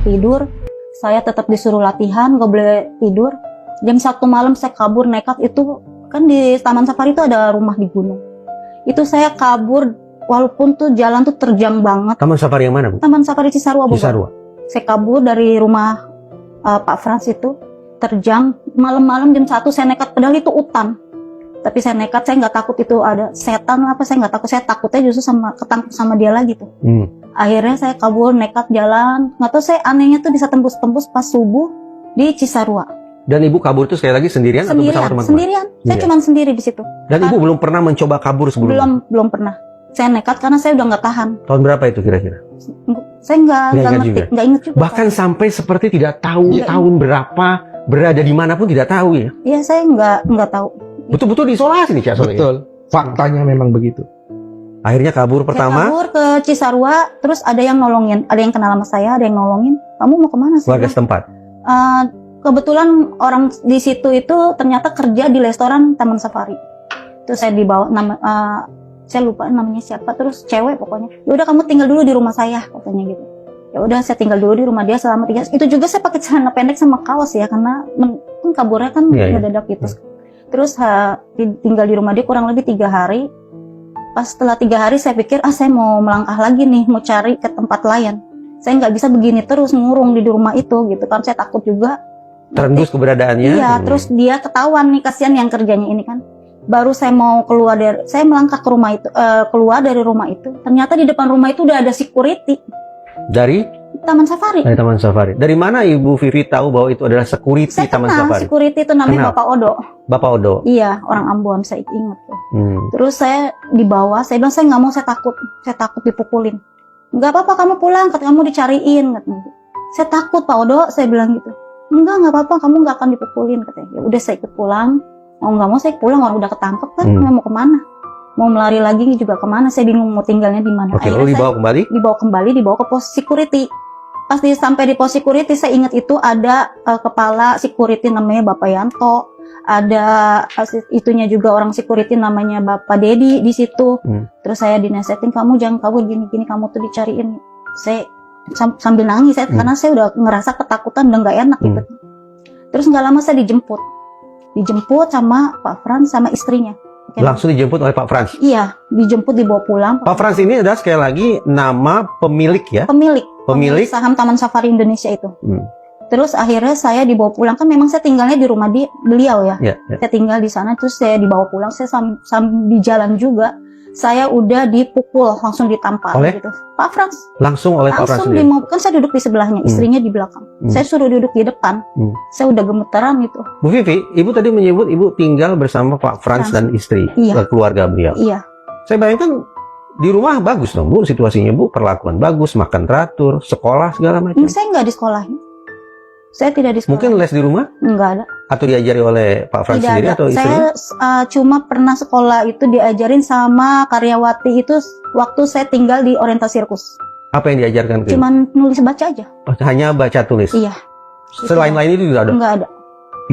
tidur. Saya tetap disuruh latihan, gak boleh tidur. Jam 1 malam saya kabur nekat, itu kan di Taman Safari itu ada rumah di gunung. Itu saya kabur walaupun tuh jalan tuh terjang banget. Taman Safari yang mana, Bu? Taman Safari Cisarua, Bu. Cisarua. Saya kabur dari rumah Pak Frans itu, terjang malam-malam jam 1 saya nekat, padahal itu hutan. Tapi saya nekat, saya nggak takut itu ada setan apa, saya nggak takut. Saya takutnya justru ketangkep sama dia lagi tuh. Akhirnya saya kabur nekat jalan, nggak tahu saya anehnya tuh bisa tembus-tembus pas subuh di Cisarua. Dan Ibu kabur itu sekali lagi sendirian atau bersama teman-teman? Sendirian. Saya cuma sendiri di situ. Dan Ibu belum pernah mencoba kabur sebelumnya? Belum pernah. Saya nekat karena saya udah nggak tahan. Tahun berapa itu kira-kira? Saya nggak ingat juga. Bahkan sampai seperti tidak tahu tahun berapa, berada di mana pun tidak tahu ya? Iya, saya nggak tahu. Betul-betul diisolasi nih, Cak Soleh. Betul. Faktanya memang begitu. Akhirnya kabur pertama. Saya kabur ke Cisarua, terus ada yang nolongin, ada yang kenal sama saya, ada yang nolongin. Kamu mau kemana sih? Warga setempat. Kebetulan orang di situ itu ternyata kerja di restoran Taman Safari. Terus saya dibawa saya lupa namanya siapa, terus cewek pokoknya. Ya udah kamu tinggal dulu di rumah saya, katanya gitu. Ya udah saya tinggal dulu di rumah dia selama 3 hari. Itu juga saya pakai celana pendek sama kaos ya, karena kan kaburnya kan mendadak gitu. Terus tinggal di rumah dia kurang lebih 3 hari. Pas setelah 3 hari saya pikir, saya mau melangkah lagi nih, mau cari ke tempat lain. Saya nggak bisa begini terus ngurung di rumah itu gitu kan, saya takut juga. Terendus keberadaannya. Iya, terus dia ketahuan nih, kasihan yang kerjanya ini kan. Baru saya mau saya melangkah ke rumah itu, keluar dari rumah itu. Ternyata di depan rumah itu udah ada security. Dari? Taman Safari. Dari Taman Safari. Dari mana Ibu Vivi tahu bahwa itu adalah security Taman Safari? Security itu namanya Bapak Odo. Bapak Odo? Iya, orang Ambon, saya ingat tuh. Terus saya dibawa, saya bilang saya nggak mau, saya takut dipukulin. Nggak apa-apa, kamu pulang, kamu dicariin, katanya. Saya takut Pak Odo, saya bilang gitu. Nggak apa-apa, kamu nggak akan dipukulin, katanya. Ya udah saya ikut pulang. Mau nggak mau saya pulang, orang udah ketangkep kan, mau kemana? Mau melari lagi juga kemana? Saya bingung mau tinggalnya di mana. Oke, lalu dibawa kembali? Dibawa ke pos security. Pas sampai di pos security, saya ingat itu ada kepala security namanya Bapak Yanto, ada itunya juga orang security namanya Bapak Dedi di situ. Terus saya dinasehatin, kamu jangan kabur gini-gini, kamu tuh dicariin. Saya sambil nangis, karena saya udah ngerasa ketakutan, udah nggak enak gitu. Terus nggak lama saya dijemput sama Pak Frans sama istrinya. Langsung dijemput oleh Pak Frans? Iya, dijemput, dibawa pulang. Pak Frans ini adalah sekali lagi nama pemilik ya? Pemilik saham Taman Safari Indonesia itu. Terus akhirnya saya dibawa pulang, kan memang saya tinggalnya di rumah beliau ya. Saya tinggal di sana, terus saya dibawa pulang. Saya di jalan juga, saya udah dipukul, langsung ditampar oleh? Gitu. Pak Frans. Langsung oleh Pak Frans sendiri? Kan saya duduk di sebelahnya, istrinya di belakang. Saya suruh duduk di depan. Saya udah gemeteran itu. Bu Vivi, Ibu tadi menyebut Ibu tinggal bersama Pak Frans dan istri, keluarga beliau. Iya. Saya bayangkan di rumah bagus dong Bu, situasinya Bu, perlakuan bagus, makan teratur, sekolah segala macam. Saya nggak disekolahin. Saya tidak disekolahin. Mungkin les di rumah? Nggak ada. Atau diajari oleh Pak Frans sendiri atau istrinya? Saya cuma pernah sekolah itu diajarin sama karyawati itu waktu saya tinggal di orientasi sirkus. Apa yang diajarkan ke Cuman nulis baca aja. Hanya baca tulis? Iya. Selain-lain itu tidak ada? Nggak ada.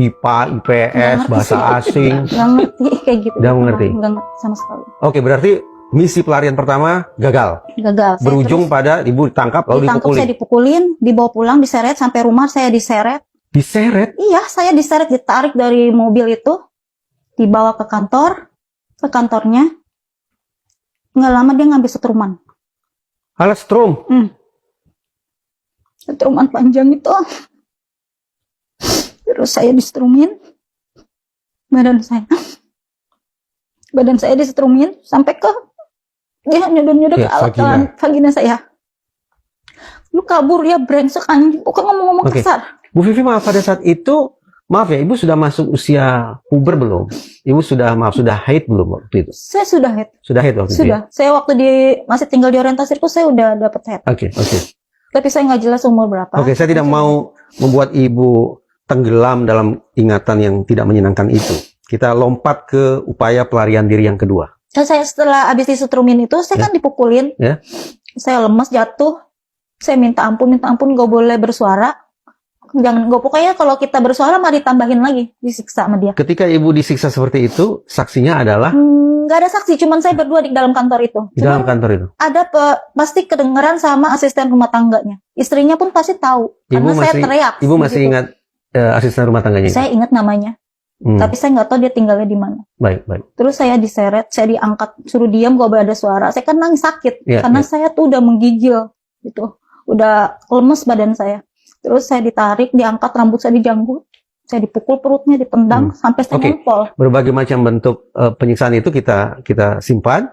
IPA, IPS, bahasa asing? Nggak ngerti kayak gitu. Nggak mengerti? Nggak ngerti sama sekali. Oke, berarti misi pelarian pertama gagal? Gagal. Berujung pada Ibu ditangkap lalu dipukulin? Saya dipukulin, dibawa pulang, diseret, sampai rumah saya diseret. Diseret? Iya, saya diseret, ditarik dari mobil itu, dibawa ke kantornya. Nggak lama dia ngambil setruman. Alat strum? Setruman panjang itu. Terus saya disetrumin, badan saya disetrumin sampai ke dia nyodor-nyodor ke alat vagina saya. Lu kabur ya, brengsek anjing, bukan ngomong-ngomong kasar. Bu Vivi, maaf, pada saat itu, maaf ya, Ibu sudah masuk usia puber belum? Ibu sudah haid belum waktu itu? Saya sudah haid. Sudah haid waktu itu? Sudah. Saya waktu masih tinggal di orientasi sirkus, saya udah dapat haid. Oke. Tapi saya nggak jelas umur berapa. Oke, saya tidak mau membuat Ibu tenggelam dalam ingatan yang tidak menyenangkan itu. Kita lompat ke upaya pelarian diri yang kedua. Saya setelah habis disetrumin itu, saya kan dipukulin. Saya lemas, jatuh. Saya minta ampun, gak boleh bersuara. Pokoknya kalau kita bersuara mah ditambahin lagi, disiksa sama dia. Ketika Ibu disiksa seperti itu, saksinya adalah? nggak ada saksi, cuman saya berdua di dalam kantor itu. Di dalam kantor itu. Ada pasti kedengeran sama asisten rumah tangganya. Istrinya pun pasti tahu karena saya teriak. Ibu masih gitu. ingat asisten rumah tangganya? Saya ingat namanya, tapi saya nggak tahu dia tinggalnya di mana. Baik, baik. Terus saya diseret, saya diangkat, suruh diam, gak boleh ada suara. Saya kan nangis sakit karena Ya. saya tuh udah menggigil, gitu, udah lemes badan saya. Terus saya ditarik, diangkat, rambut saya dijanggut, saya dipukul perutnya, ditendang sampai saya ngompol. Berbagai macam bentuk penyiksaan itu kita simpan,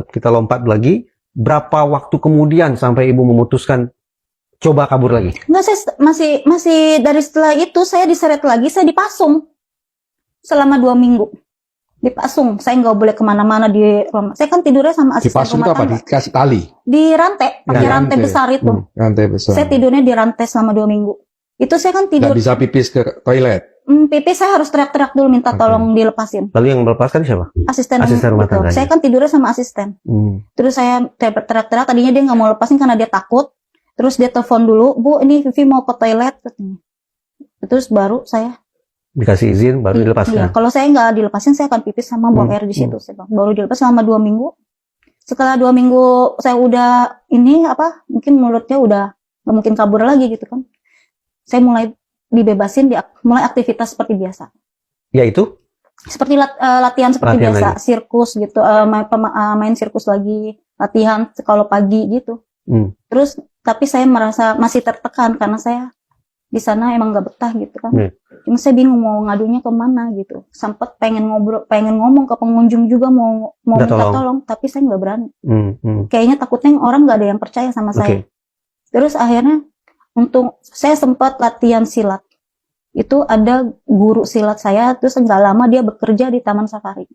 kita lompat lagi. Berapa waktu kemudian sampai ibu memutuskan coba kabur lagi? Enggak, saya masih dari setelah itu saya diseret lagi, saya dipasung selama 2 minggu. Dipasung, saya nggak boleh kemana-mana di rumah. Saya kan tidurnya sama asisten Dipasung rumah itu apa? tangga. Dikasih tali? Di rantai, pakai rantai besar itu. Rantai besar. Saya tidurnya di rantai selama 2 minggu. Itu saya kan tidur. Nggak bisa pipis ke toilet? Pipis saya harus teriak-teriak dulu minta tolong dilepasin. Lalu yang melepaskan siapa? Asisten rumah gitu. tangga. Saya kan tidurnya sama asisten. Terus saya teriak-teriak, tadinya dia nggak mau lepasin karena dia takut. Terus dia telepon dulu, "Bu, ini Vivi mau ke toilet," katanya. Terus baru saya Dikasih izin baru dilepaskan. Iya, kalau saya nggak dilepasin, saya akan pipis sama buang air di situ. Saya bilang. Baru dilepas selama 2 minggu. Setelah 2 minggu saya udah mungkin mulutnya udah nggak mungkin kabur lagi gitu kan. Saya mulai dibebasin, mulai aktivitas seperti biasa. Yaitu? Seperti latihan seperti Latihan biasa, lagi. sirkus gitu, main sirkus lagi, latihan kalau pagi gitu. Terus tapi saya merasa masih tertekan karena saya di sana emang nggak betah gitu kan. Cuma saya bingung mau ngadunya kemana gitu. Sempat pengen ngomong ke pengunjung juga mau minta tolong, tapi saya nggak berani. Kayaknya takutnya orang nggak ada yang percaya sama saya. Terus akhirnya saya sempat latihan silat. Itu ada guru silat saya, terus nggak lama dia bekerja di Taman Safari.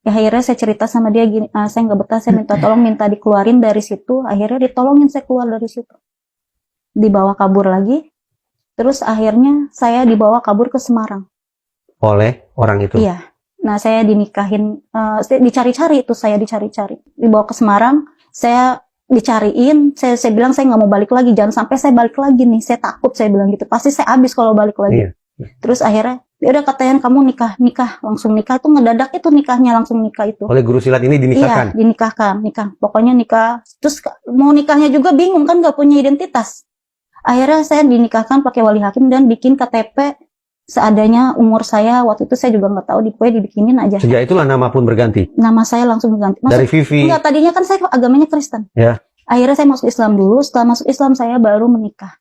Ya, akhirnya saya cerita sama dia gini, saya nggak betah, saya minta tolong, minta dikeluarin dari situ. Akhirnya ditolongin saya keluar dari situ. Dibawa kabur lagi. Terus akhirnya saya dibawa kabur ke Semarang. Oleh orang itu? Iya. Nah, saya dinikahin, dicari-cari itu, saya dicari-cari. Dibawa ke Semarang, saya dicariin, saya bilang saya nggak mau balik lagi, jangan sampai saya balik lagi nih, saya takut, saya bilang gitu. Pasti saya habis kalau balik lagi. Terus akhirnya, ya udah katanya kamu nikah, langsung nikah itu ngedadak itu nikahnya, langsung nikah itu. Oleh guru silat ini dinikahkan? Iya, nikah. Pokoknya nikah. Terus mau nikahnya juga bingung kan, nggak punya identitas. Akhirnya saya dinikahkan pakai wali hakim dan bikin KTP seadanya umur saya. Waktu itu saya juga nggak tahu, dibikinin aja. Sejak itulah nama pun berganti? Nama saya langsung berganti. Dari Vivi? Enggak, tadinya kan saya agamanya Kristen. Ya. Akhirnya saya masuk Islam dulu. Setelah masuk Islam saya baru menikah.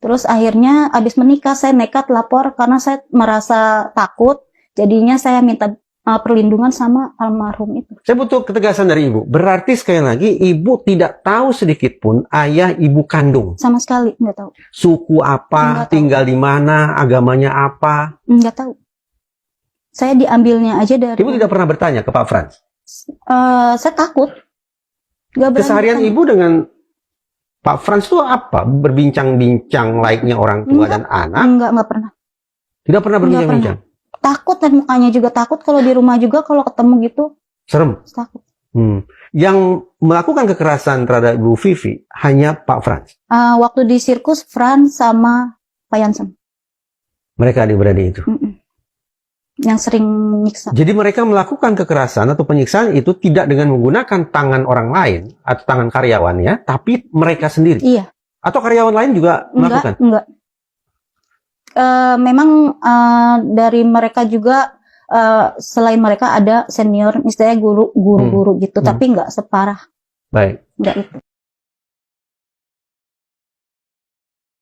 Terus akhirnya abis menikah saya nekat lapor karena saya merasa takut. Jadinya saya minta perlindungan sama almarhum itu. Saya butuh ketegasan dari ibu. Berarti sekali lagi ibu tidak tahu sedikit pun ayah ibu kandung? Sama sekali nggak tahu. Suku apa, tinggal di mana, agamanya apa? Nggak tahu. Saya diambilnya aja dari... Ibu tidak pernah bertanya ke Pak Frans? Saya takut. Nggak berani Keseharian bertanya. ibu dengan Pak Frans itu apa? Berbincang-bincang layaknya orang tua dan anak? Nggak pernah. Tidak pernah berbincang-bincang? Takut, dan mukanya juga takut. Kalau di rumah juga kalau ketemu gitu serem. takut. Yang melakukan kekerasan terhadap Ibu Vivi hanya Pak Frans? Waktu di sirkus, Frans sama Pak Jansen. Mereka adik-beradik itu? Yang sering nyiksa. Jadi mereka melakukan kekerasan atau penyiksaan itu tidak dengan menggunakan tangan orang lain atau tangan karyawan ya, tapi mereka sendiri? Iya. Atau karyawan lain juga melakukan? Enggak. Memang dari mereka juga selain mereka ada senior, misalnya guru gitu, tapi enggak separah. Baik. Enggak itu.